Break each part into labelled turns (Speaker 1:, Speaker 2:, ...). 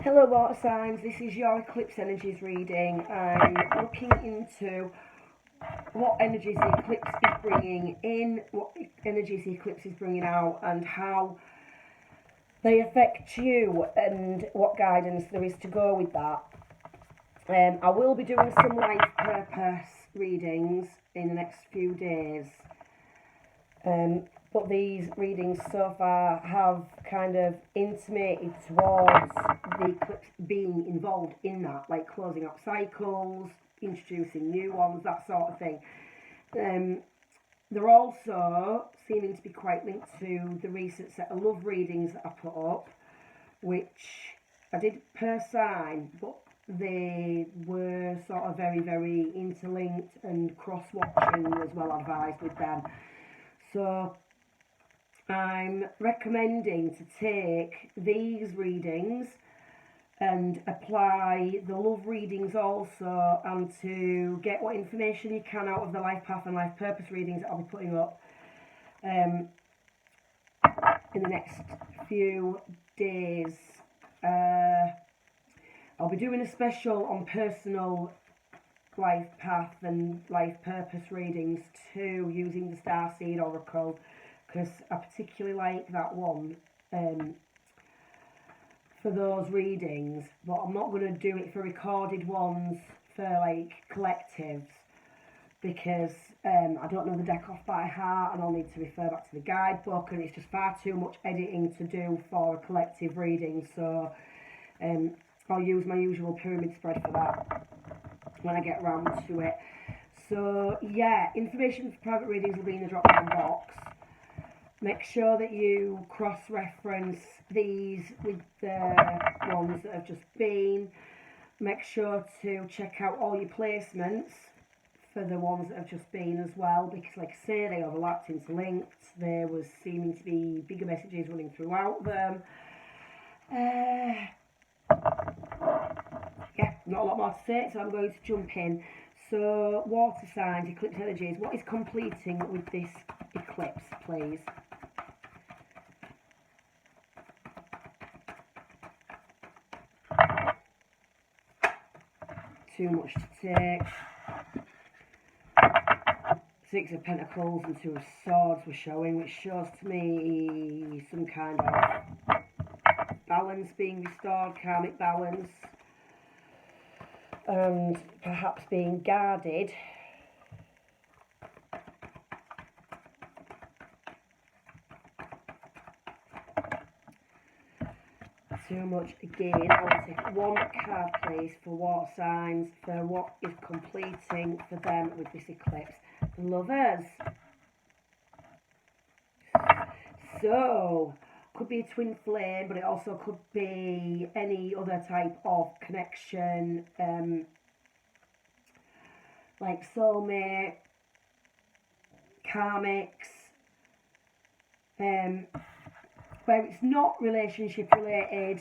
Speaker 1: Hello water signs, this is your eclipse energies reading. I'm looking into what energies the eclipse is bringing in, what energies the eclipse is bringing out, and how they affect you and what guidance there is to go with that. I will be doing some life purpose readings in the next few days. But these readings so far have kind of intimated towards the eclipse being involved in that, like closing up cycles, introducing new ones, that sort of thing. They're also seeming to be quite linked to the recent set of love readings that I put up, which I did per sign, but they were sort of very, very interlinked and cross-watching was well advised with them. So I'm recommending to take these readings and apply the love readings also, and to get what information you can out of the life path and life purpose readings that I'll be putting up in the next few days. I'll be doing a special on personal life path and life purpose readings too, using the Starseed Oracle, because I particularly like that one for those readings, but I'm not going to do it for recorded ones for like collectives, because I don't know the deck off by heart and I'll need to refer back to the guidebook, and it's just far too much editing to do for a collective reading. So I'll use my usual pyramid spread for that when I get around to it. So yeah, information for private readings will be in the drop down box. Make sure that you cross-reference these with the ones that have just been. Make sure to check out all your placements for the ones that have just been as well, because like I say, they overlapped, interlinked. There was seeming to be bigger messages running throughout them. Yeah, not a lot more to say, so I'm going to jump in. So, water signs, eclipse energies, what is completing with this eclipse, please? Too much to take. Six of Pentacles and Two of Swords were showing, which shows to me some kind of balance being restored, karmic balance, and perhaps being guarded. Too much again. I will take one card, please, for water signs, for what is completing for them with this eclipse. The Lovers. So, could be a twin flame, but it also could be any other type of connection, like soulmate, karmics, where it's not relationship related.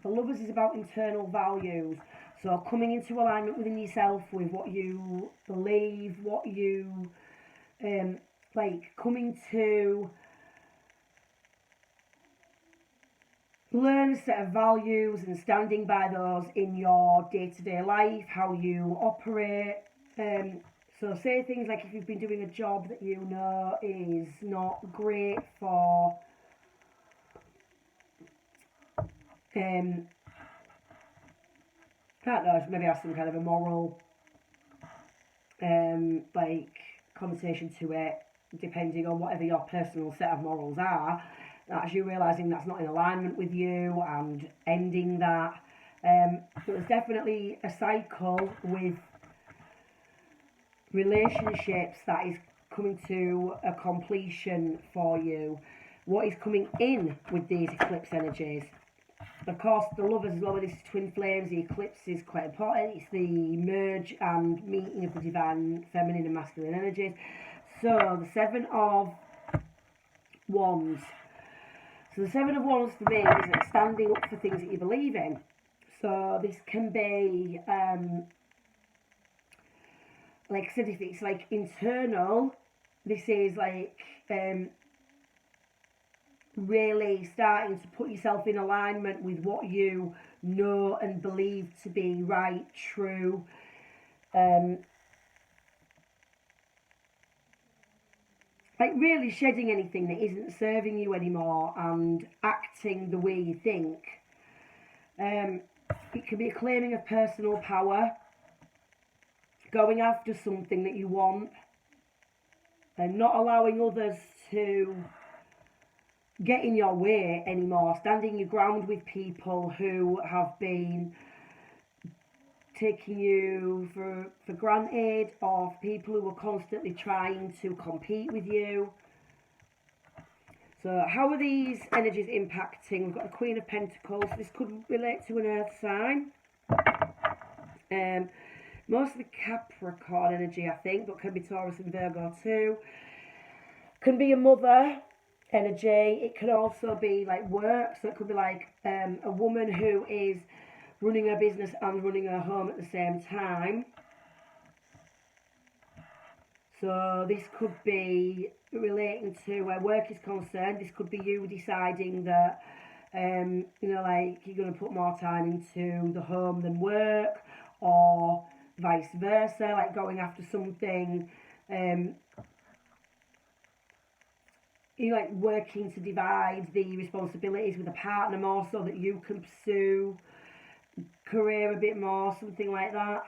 Speaker 1: The Lovers is about internal values, so coming into alignment within yourself with what you believe, what you like, coming to learn a set of values and standing by those in your day-to-day life, how you operate. So say things like, if you've been doing a job that you know is not great for I don't know, maybe have some kind of a moral like connotation to it, depending on whatever your personal set of morals are. That's you realising that's not in alignment with you and ending that. So there's definitely a cycle with relationships that is coming to a completion for you. What is coming in with these eclipse energies? Of course, the Lovers as well, this is twin flames. The eclipse is quite important. It's the merge and meeting of the divine feminine and masculine energies. So the Seven of Wands. So the Seven of Wands for me is like standing up for things that you believe in. So this can be, like I said, if it's like internal, this is like really starting to put yourself in alignment with what you know and believe to be right, true. Like really shedding anything that isn't serving you anymore and acting the way you think. It can be a claiming of personal power, going after something that you want, and not allowing others to get in your way anymore, standing your ground with people who have been taking you for granted, or people who are constantly trying to compete with you. So how are these energies impacting? We've got the Queen of Pentacles. This could relate to an earth sign. Most of the Capricorn energy, I think, but can be Taurus and Virgo too. Can be a mother energy. It can also be like work. So it could be like a woman who is running her business and running her home at the same time. So this could be relating to where work is concerned. This could be you deciding that, you know, like you're going to put more time into the home than work, or vice versa, like going after something, you like working to divide the responsibilities with a partner more so that you can pursue career a bit more, something like that.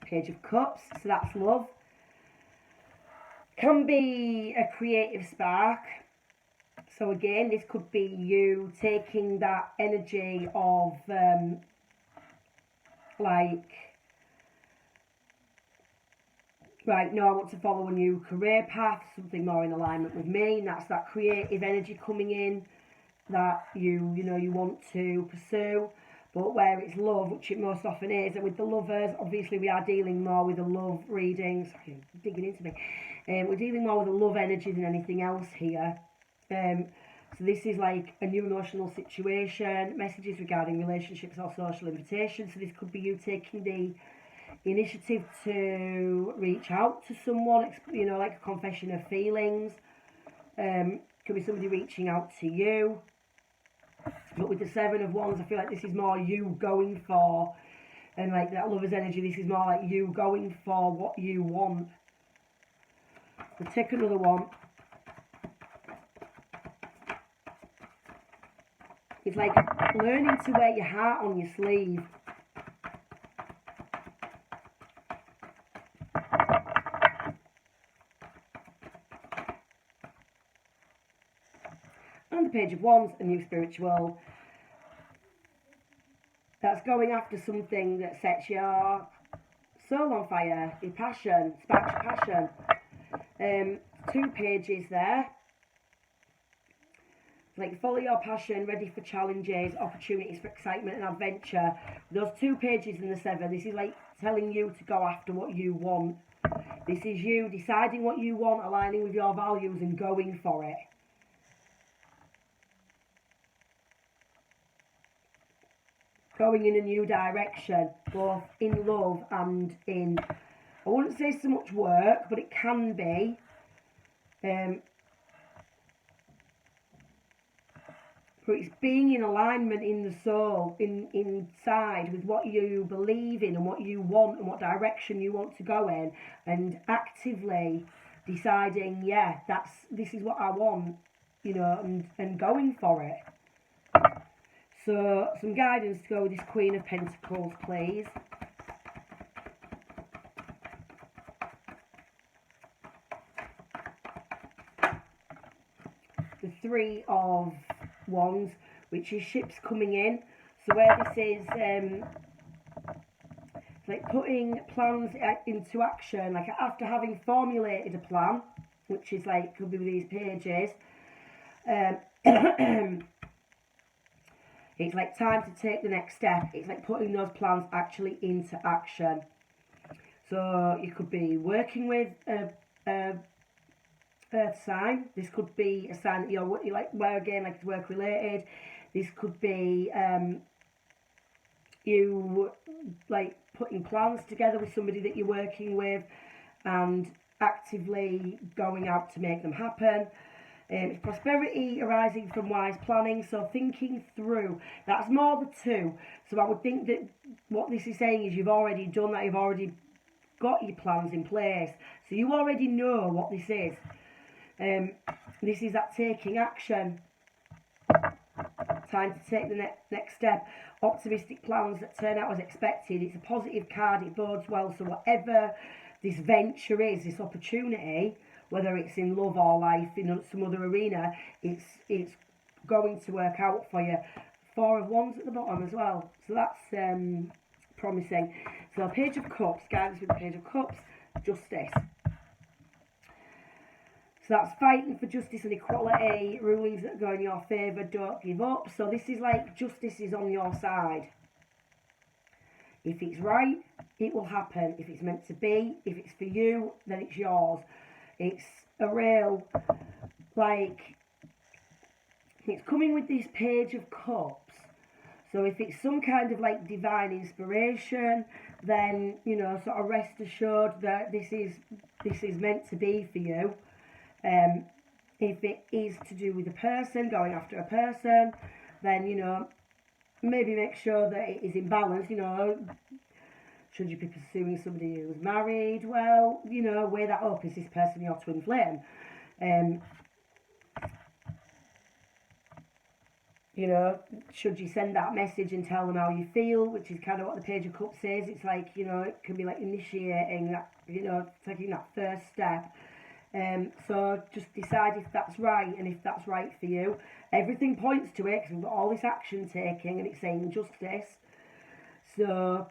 Speaker 1: Page of Cups, so that's love. Can be a creative spark. So again, this could be you taking that energy of like, right, no, I want to follow a new career path, something more in alignment with me, and that's that creative energy coming in that you know you want to pursue. But where it's love, which it most often is, and with the lovers, obviously we are dealing more with a love reading. Sorry, digging into me. We're dealing more with a love energy than anything else here. So this is like a new emotional situation, messages regarding relationships or social invitations. So this could be you taking the initiative to reach out to someone, you know, like a confession of feelings. Could be somebody reaching out to you. But with the Seven of Wands, I feel like this is more you going for, and like that lover's energy, this is more like you going for what you want. We'll take another one. It's like learning to wear your heart on your sleeve. And the Page of Wands, a new spiritual. That's going after something that sets your soul on fire, your passion, sparks your passion. 2 pages there. Like follow your passion, ready for challenges, opportunities for excitement and adventure. Those 2 pages in the 7, this is like telling you to go after what you want. This is you deciding what you want, aligning with your values and going for it. Going in a new direction, both in love and in, I wouldn't say so much work, but it can be. But it's being in alignment in the soul, inside with what you believe in and what you want and what direction you want to go in, and actively deciding, yeah, this is what I want, you know, and going for it. So some guidance to go with this Queen of Pentacles, please. The 3 of Wands, which is ships coming in. So where this is like putting plans into action, like after having formulated a plan, which is like, could be with these pages, it's like time to take the next step. It's like putting those plans actually into action. So you could be working with a earth sign. This could be a sign that you're like, where again, like it's work related. This could be you like putting plans together with somebody that you're working with and actively going out to make them happen. It's prosperity arising from wise planning, so thinking through. That's more the 2. So I would think that what this is saying is you've already done that, you've already got your plans in place. So you already know what this is. This is that taking action. Time to take the next step. Optimistic plans that turn out as expected. It's a positive card, it bodes well. So whatever this venture is, this opportunity, whether it's in love or life, in some other arena, it's going to work out for you. 4 of Wands at the bottom as well. So that's promising. So Page of Cups, guidance with the Page of Cups, Justice. So that's fighting for justice and equality, rulings that go in your favour, don't give up. So this is like justice is on your side. If it's right, it will happen. If it's meant to be, if it's for you, then it's yours. It's a real, like, it's coming with this Page of Cups. So if it's some kind of like divine inspiration, then, you know, sort of rest assured that this is meant to be for you. If it is to do with a person, going after a person, then, you know, maybe make sure that it is in balance, you know. Should you be pursuing somebody who's married? Well, you know, weigh that up. Is this person your twin flame? You know, should you send that message and tell them how you feel, which is kind of what the Page of Cups says. It's like, you know, it can be like initiating that, you know, taking that first step. So just decide if that's right and if that's right for you. Everything points to it because we've got all this action taking and it's saying justice. So,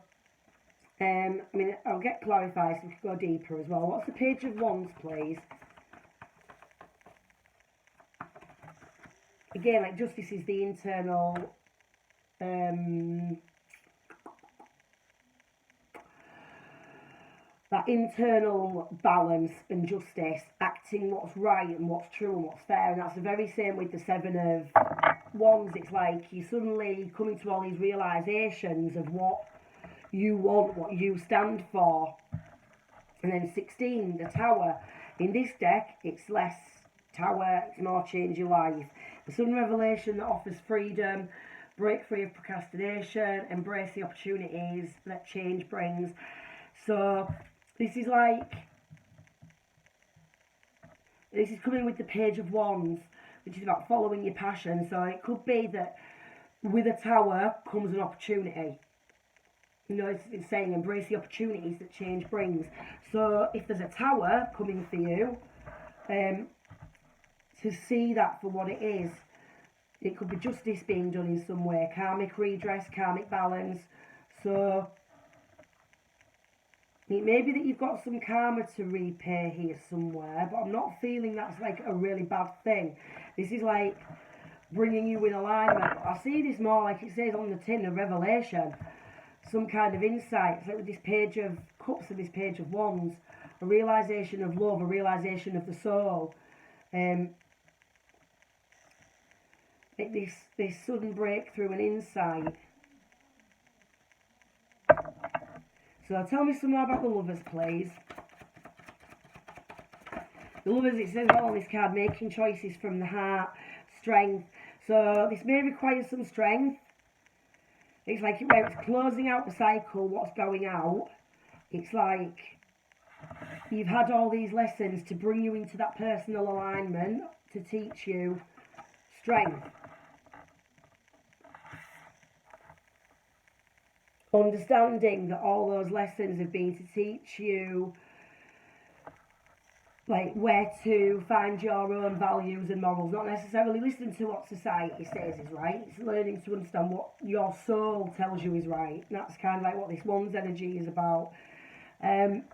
Speaker 1: I mean, I'll get clarified so we can go deeper as well. What's the Page of Wands, please? Again, like justice is the internal, that internal balance and justice, acting what's right and what's true and what's fair. And that's the very same with the 7 of Wands. It's like you're suddenly coming to all these realizations of what you want, what you stand for. And then 16, the Tower. In this deck, it's less Tower, it's more change your life. The sudden revelation that offers freedom, break free of procrastination, embrace the opportunities that change brings. So this is like, this is coming with the Page of Wands, which is about following your passion. So it could be that with a Tower comes an opportunity. You know, it's saying embrace the opportunities that change brings. So if there's a Tower coming for you, to see that for what it is. It could be justice being done in some way, karmic redress, karmic balance. So it may be that you've got some karma to repay here somewhere, but I'm not feeling that's like a really bad thing. This is like bringing you in alignment. I see this more like it says on the tin, a revelation, some kind of insight. It's like with this Page of Cups and this Page of Wands, a realisation of love, a realisation of the soul. This sudden breakthrough and insight. So tell me some more about the Lovers, please. The Lovers, it says well on this card, making choices from the heart, strength. So this may require some strength. It's like where it's closing out the cycle, what's going out. It's like you've had all these lessons to bring you into that personal alignment, to teach you strength. Understanding that all those lessons have been to teach you like where to find your own values and morals, not necessarily listening to what society says is right. It's learning to understand what your soul tells you is right. And that's kind of like what this Wands energy is about. And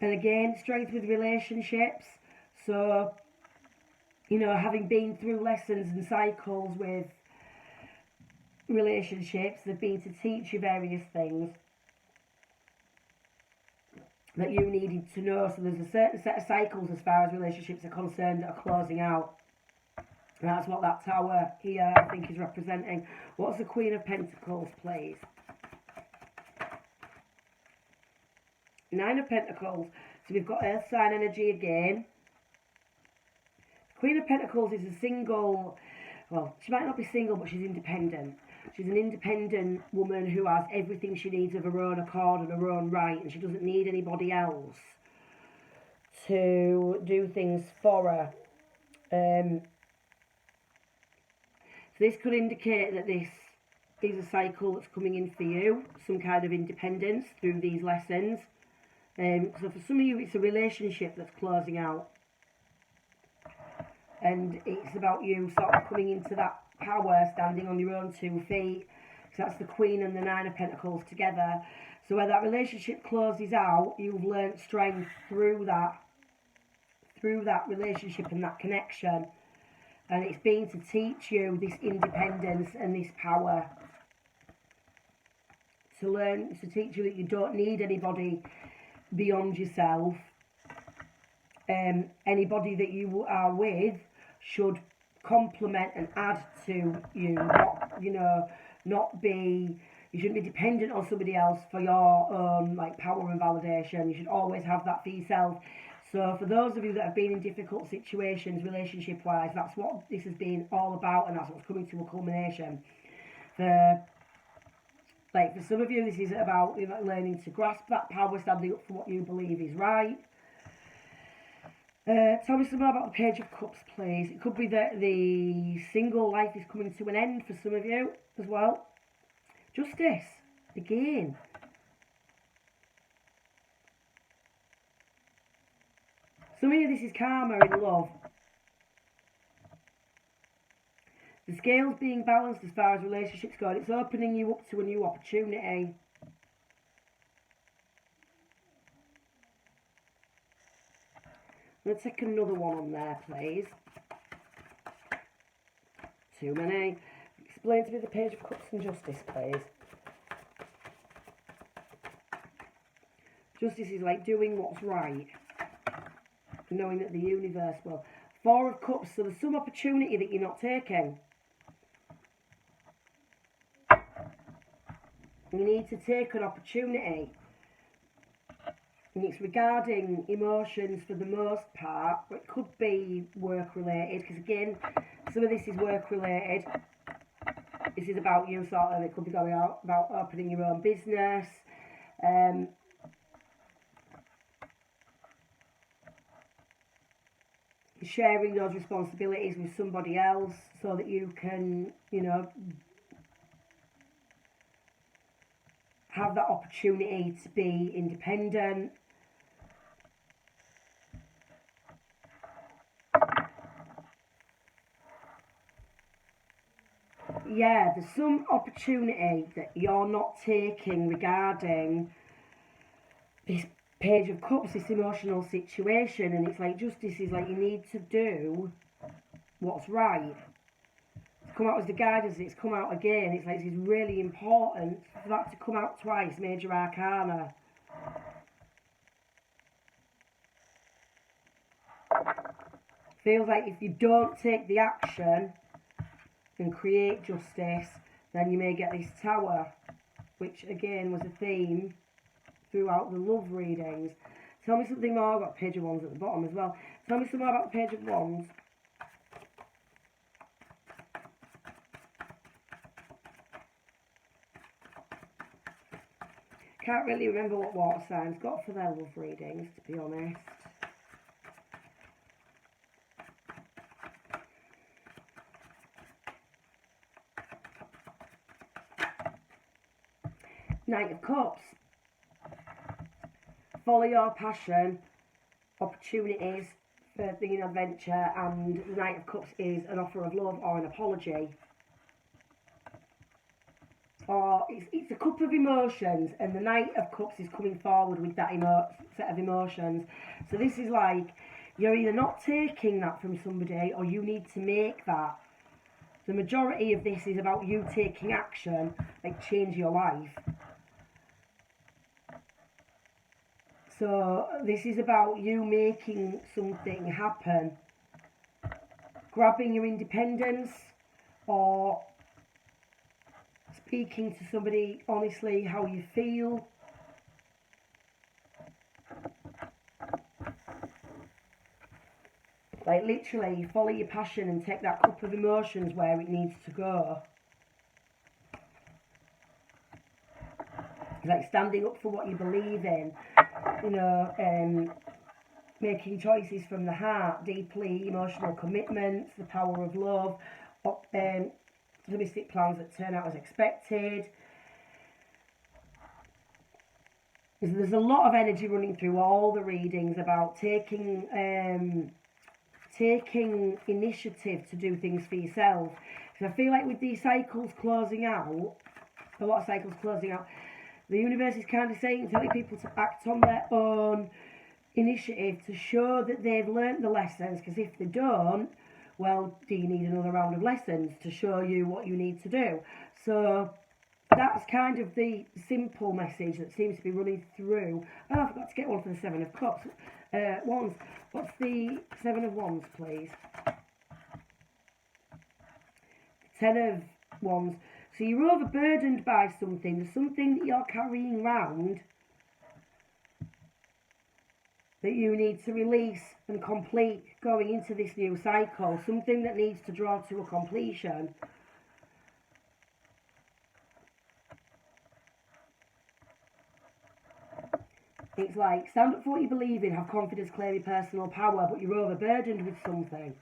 Speaker 1: again, strength with relationships. So, you know, having been through lessons and cycles with relationships, they've been to teach you various things that you needed to know. So there's a certain set of cycles as far as relationships are concerned that are closing out. That's what that tower here, I think, is representing. What's the Queen of Pentacles, please? Nine of Pentacles. So we've got Earth sign energy again. Queen of Pentacles is a single, well, she might not be single, but she's independent. She's an independent woman who has everything she needs of her own accord and her own right, and she doesn't need anybody else to do things for her. So this could indicate that this is a cycle that's coming in for you, some kind of independence through these lessons. So for some of you, it's a relationship that's closing out. And it's about you sort of coming into that power, standing on your own 2 feet. So that's the Queen and the Nine of Pentacles together. So where that relationship closes out, you've learnt strength through that relationship and that connection. And it's been to teach you this independence and this power. To teach you that you don't need anybody beyond yourself. Anybody that you are with should complement and add to you, you shouldn't be dependent on somebody else for your own power and validation. You should always have that for yourself. So for those of you that have been in difficult situations relationship wise, that's what this has been all about, and that's what's coming to a culmination. For some of you, this is about learning to grasp that power, standing up for what you believe is right. Tell me some more about the Page of Cups, please. It could be that the single life is coming to an end for some of you as well. Justice, again. Some of you, this is karma in love. The scales being balanced as far as relationships go. It's opening you up to a new opportunity. Let's take another one on there, please. Too many. Explain to me the Page of Cups and Justice, please. Justice is like doing what's right. Knowing that the universe will. Four of Cups, so there's some opportunity that you're not taking. You need to take an opportunity. And it's regarding emotions for the most part, but it could be work related, because again, some of this is work related. This is about you it could be going out about opening your own business. Sharing those responsibilities with somebody else so that you can, have that opportunity to be independent. Yeah, there's some opportunity that you're not taking regarding this Page of Cups, this emotional situation, and it's like Justice is like you need to do what's right. It's come out as the guidance, it's come out again, it's like it's really important for that to come out twice, Major Arcana. Feels like if you don't take the action and create justice, then you may get this Tower, which again was a theme throughout the love readings. Tell me something more. I've got Page of Wands at the bottom as well. Tell me some more about the Page of Wands. Can't really remember what water signs got for their love readings, to be honest. Knight of Cups. Follow your passion, opportunities for being an adventure, and the Knight of Cups is an offer of love or an apology. Or it's a cup of emotions, and the Knight of Cups is coming forward with that set of emotions. So this is like, you're either not taking that from somebody, or you need to make that. The majority of this is about you taking action, like change your life. So this is about you making something happen. grabbing your independence or speaking to somebody honestly how you feel. Like literally follow your passion and take that cup of emotions where it needs to go. Like standing up for what you believe in, you know, making choices from the heart, deeply emotional commitments, the power of love, optimistic plans that turn out as expected. There's a lot of energy running through all the readings about taking initiative to do things for yourself. So I feel like with these cycles closing out, a lot of cycles closing out, the universe is kind of telling people to act on their own initiative to show that they've learnt the lessons, because if they don't, well, do you need another round of lessons to show you what you need to do? So that's kind of the simple message that seems to be running through. Oh, I forgot to get one for the Seven of Cups. Wands. What's the Seven of Wands, please? Ten of Wands. So you're overburdened by something. There's something that you're carrying around that you need to release and complete going into this new cycle. Something that needs to draw to a completion. It's like, stand up for what you believe in, have confidence, claim your personal power, but you're overburdened with something.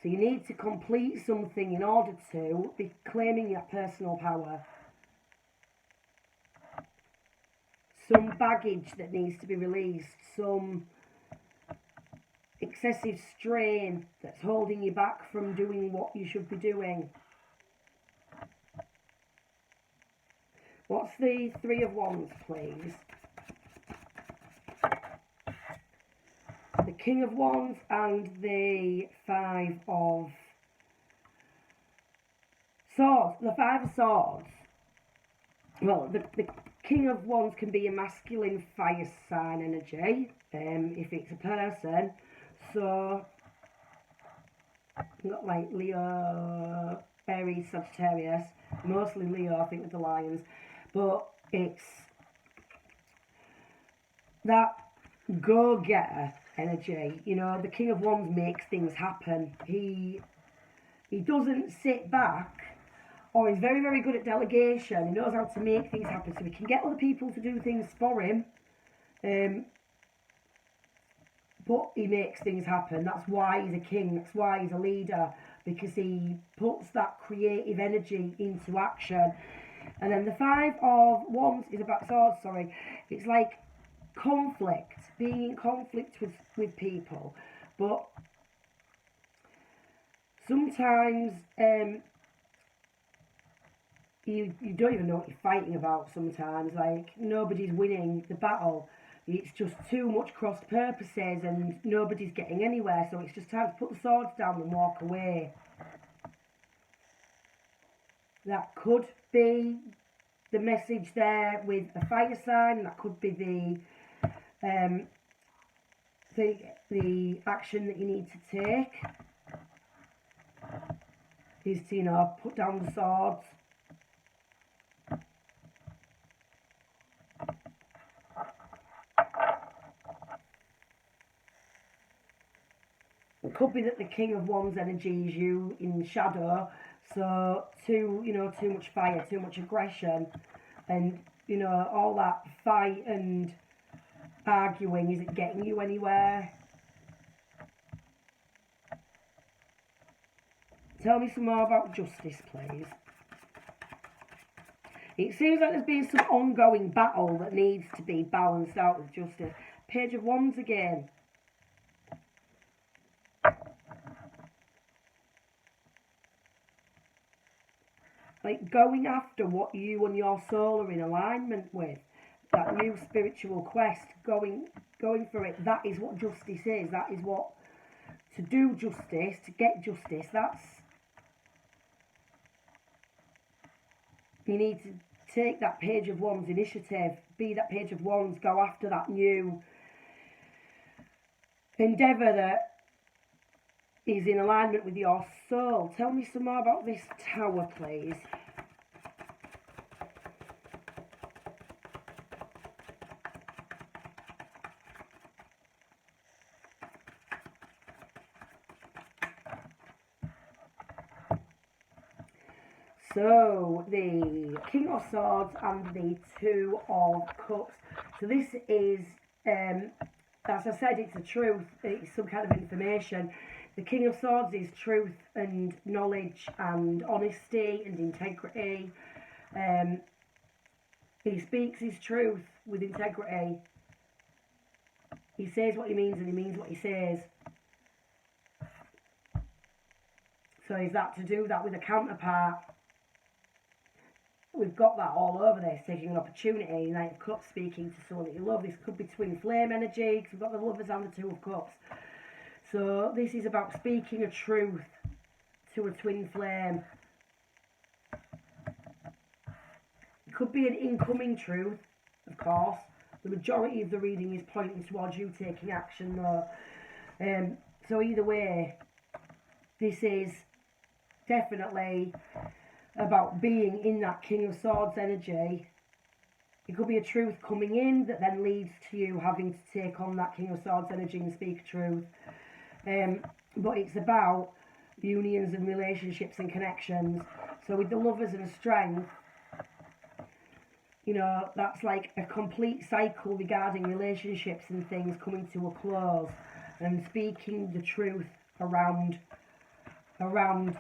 Speaker 1: So you need to complete something in order to be claiming your personal power. Some baggage that needs to be released, some excessive strain that's holding you back from doing what you should be doing. What's the Three of Wands, please? The King of Wands and the Five of Swords. The Five of Swords. Well, the King of Wands can be a masculine fire sign energy, if it's a person. So, not like Leo, Aries, Sagittarius. Mostly Leo, I think, with the lions. But it's that go-getter energy. You know, the King of Wands makes things happen. He doesn't sit back, or he's very, very good at delegation. He knows how to make things happen, so he can get other people to do things for him. But he makes things happen. That's why he's a king. That's why he's a leader, because he puts that creative energy into action. And then the Five of Wands is about swords, sorry. It's like conflict, being in conflict with people. But sometimes you don't even know what you're fighting about sometimes. Like, nobody's winning the battle. It's just too much cross purposes and nobody's getting anywhere. So it's just time to put the swords down and walk away. That could be the message there with a fire sign. That could be the action that you need to take. Is to, you know, put down the swords. It could be that the King of Wands energy is you in shadow, so too much fire, too much aggression, and, you know, all that fight and arguing isn't getting you anywhere. Tell me some more about justice, please. It seems like there's been some ongoing battle that needs to be balanced out with justice. Page of Wands again. Like going after what you and your soul are in alignment with. That new spiritual quest, going for it. That is what justice is. That is what, to do justice, to get justice, that's, you need to take that Page of Wands initiative, be that Page of Wands, go after that new endeavour that is in alignment with your soul. Tell me some more about this Tower, please. So, the King of Swords and the Two of Cups. So this is, as I said, it's a truth. It's some kind of information. The King of Swords is truth and knowledge and honesty and integrity. He speaks his truth with integrity. He says what he means and he means what he says. So is that to do that with a counterpart? We've got that all over this, taking an opportunity, Knight of Cups, speaking to someone that you love. This could be twin flame energy, because we've got the Lovers and the Two of Cups. So this is about speaking a truth to a twin flame. It could be an incoming truth, of course. The majority of the reading is pointing towards you taking action, though. So either way, this is definitely about being in that King of Swords energy. It could be a truth coming in that then leads to you having to take on that King of Swords energy and speak truth. But it's about unions and relationships and connections. So with the Lovers and Strength, you know, that's like a complete cycle regarding relationships and things coming to a close and speaking the truth around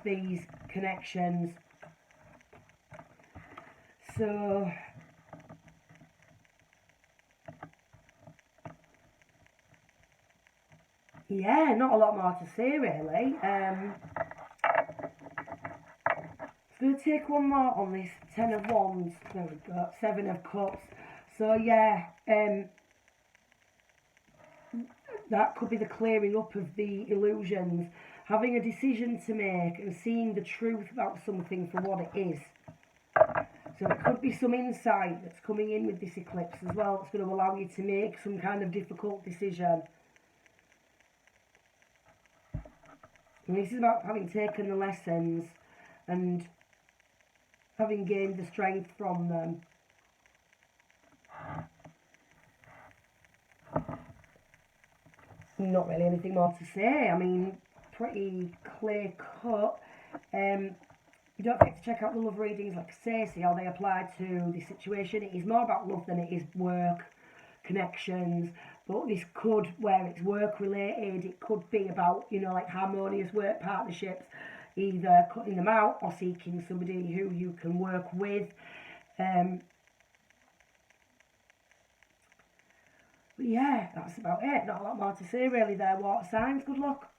Speaker 1: these connections. So yeah, not a lot more to say really. Going to take one more on this Ten of Wands. There we go. Seven of Cups. So yeah, that could be the clearing up of the illusions, having a decision to make and seeing the truth about something for what it is. So it could be some insight that's coming in with this eclipse as well. It's going to allow you to make some kind of difficult decision. And this is about having taken the lessons and having gained the strength from them. Not really anything more to say. I mean, pretty clear cut. You don't forget to check out the love readings, like I say, see how they apply to the situation. It is more about love than it is work, connections. But this could, where it's work related, it could be about, you know, like harmonious work partnerships, either cutting them out or seeking somebody who you can work with. But yeah, that's about it. Not a lot more to say really there, water signs. Good luck.